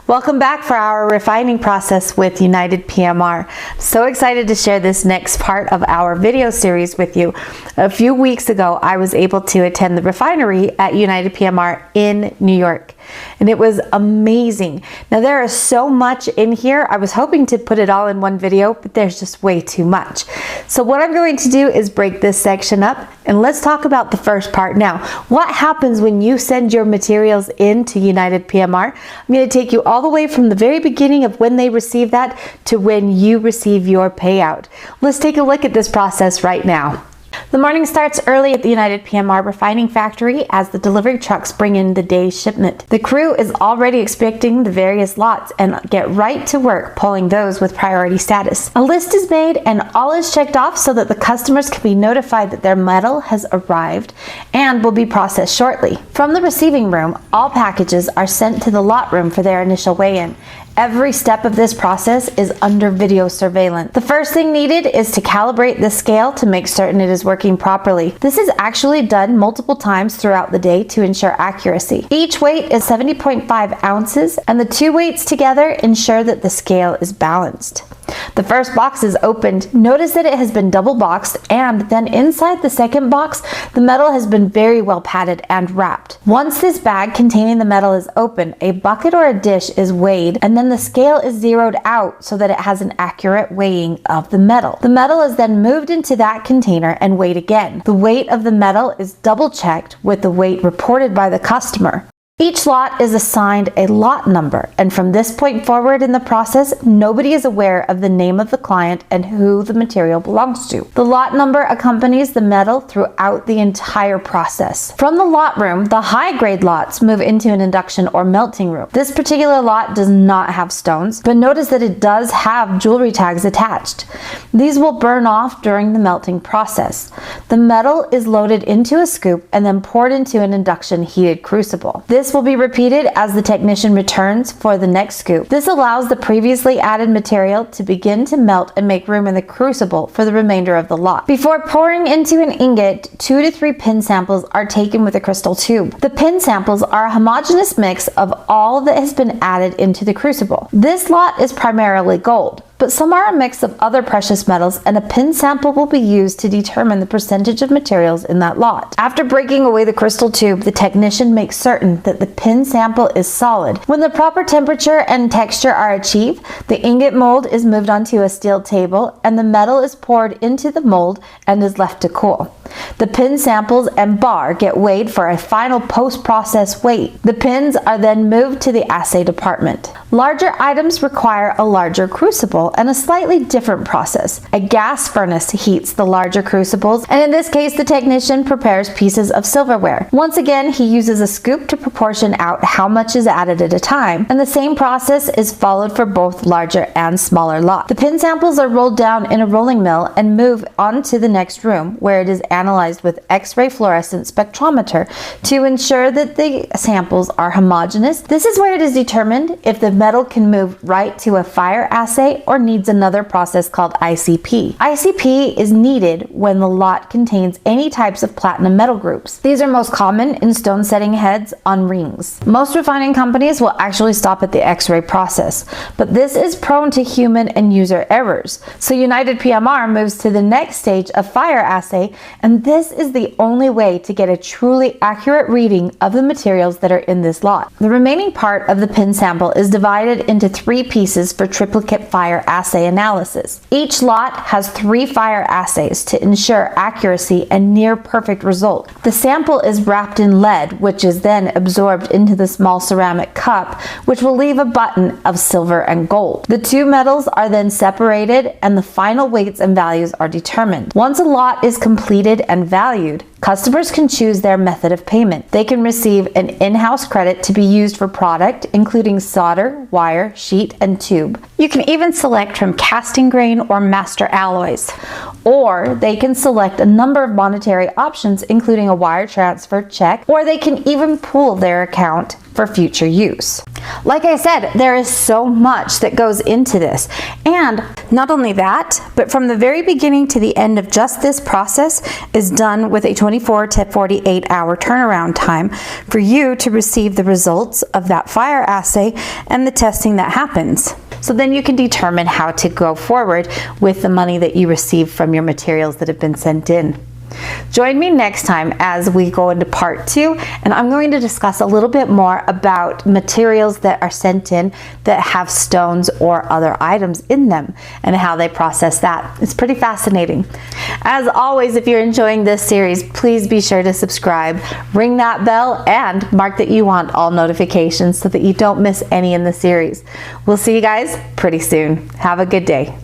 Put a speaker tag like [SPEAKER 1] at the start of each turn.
[SPEAKER 1] Welcome back for our refining process with United PMR. So excited to share this next part of our video series with you. A few weeks ago, I was able to attend the refinery at United PMR in New York, and it was amazing. Now there is so much in here. I was hoping to put it all in one video, but there's just way too much. So what I'm going to do is break this section up, and let's talk about the first part now. What happens when you send your materials into United PMR? I'm going to take you all the way from the very beginning of when they receive that to when you receive your payout. Let's take a look at this process right now. The morning starts early at the United PMR refining factory as the delivery trucks bring in the day's shipment. The crew is already expecting the various lots and get right to work pulling those with priority status. A list is made and all is checked off so that the customers can be notified that their metal has arrived and will be processed shortly. From the receiving room, all packages are sent to the lot room for their initial weigh-in. Every step of this process is under video surveillance. The first thing needed is to calibrate the scale to make certain it is working properly. This is actually done multiple times throughout the day to ensure accuracy. Each weight is 70.5 ounces, and the two weights together ensure that the scale is balanced. The first box is opened. Notice that it has been double boxed, and then inside the second box, the metal has been very well padded and wrapped. Once this bag containing the metal is open, a bucket or a dish is weighed, and then the scale is zeroed out so that it has an accurate weighing of the metal. The metal is then moved into that container and weighed again. The weight of the metal is double checked with the weight reported by the customer. Each lot is assigned a lot number, and from this point forward in the process, nobody is aware of the name of the client and who the material belongs to. The lot number accompanies the metal throughout the entire process. From the lot room, the high-grade lots move into an induction or melting room. This particular lot does not have stones, but notice that it does have jewelry tags attached. These will burn off during the melting process. The metal is loaded into a scoop and then poured into an induction heated crucible. This will be repeated as the technician returns for the next scoop. This allows the previously added material to begin to melt and make room in the crucible for the remainder of the lot. Before pouring into an ingot, 2 to 3 pin samples are taken with a crystal tube. The pin samples are a homogeneous mix of all that has been added into the crucible. This lot is primarily gold, but some are a mix of other precious metals, and a pin sample will be used to determine the percentage of materials in that lot. After breaking away the crystal tube, the technician makes certain that the pin sample is solid. When the proper temperature and texture are achieved, the ingot mold is moved onto a steel table and the metal is poured into the mold and is left to cool. The pin samples and bar get weighed for a final post-process weight. The pins are then moved to the assay department. Larger items require a larger crucible and a slightly different process. A gas furnace heats the larger crucibles, and in this case the technician prepares pieces of silverware. Once again, he uses a scoop to proportion out how much is added at a time, and the same process is followed for both larger and smaller lots. The pin samples are rolled down in a rolling mill and move on to the next room, where it is analyzed with X-ray fluorescent spectrometer to ensure that the samples are homogeneous. This is where it is determined if the metal can move right to a fire assay or needs another process called ICP. ICP is needed when the lot contains any types of platinum metal groups. These are most common in stone setting heads on rings. Most refining companies will actually stop at the X-ray process, but this is prone to human and user errors. So United PMR moves to the next stage of fire assay, and this is the only way to get a truly accurate reading of the materials that are in this lot. The remaining part of the pin sample is divided into 3 pieces for triplicate fire assay analysis. Each lot has 3 fire assays to ensure accuracy and near perfect result. The sample is wrapped in lead, which is then absorbed into the small ceramic cup, which will leave a button of silver and gold. The 2 metals are then separated and the final weights and values are determined. Once a lot is completed and valued, customers can choose their method of payment. They can receive an in-house credit to be used for product, including solder, wire, sheet, and tube. You can even select from casting grain or master alloys. Or they can select a number of monetary options, including a wire transfer, check, or they can even pool their account for future use. Like I said, there is so much that goes into this. And not only that, but from the very beginning to the end of just this process is done with a 24 to 48 hour turnaround time for you to receive the results of that fire assay and the testing that happens. So then you can determine how to go forward with the money that you receive from your materials that have been sent in. Join me next time as we go into part 2, and I'm going to discuss a little bit more about materials that are sent in that have stones or other items in them and how they process that. It's pretty fascinating. As always, if you're enjoying this series, please be sure to subscribe, ring that bell, and mark that you want all notifications so that you don't miss any in the series. We'll see you guys pretty soon. Have a good day.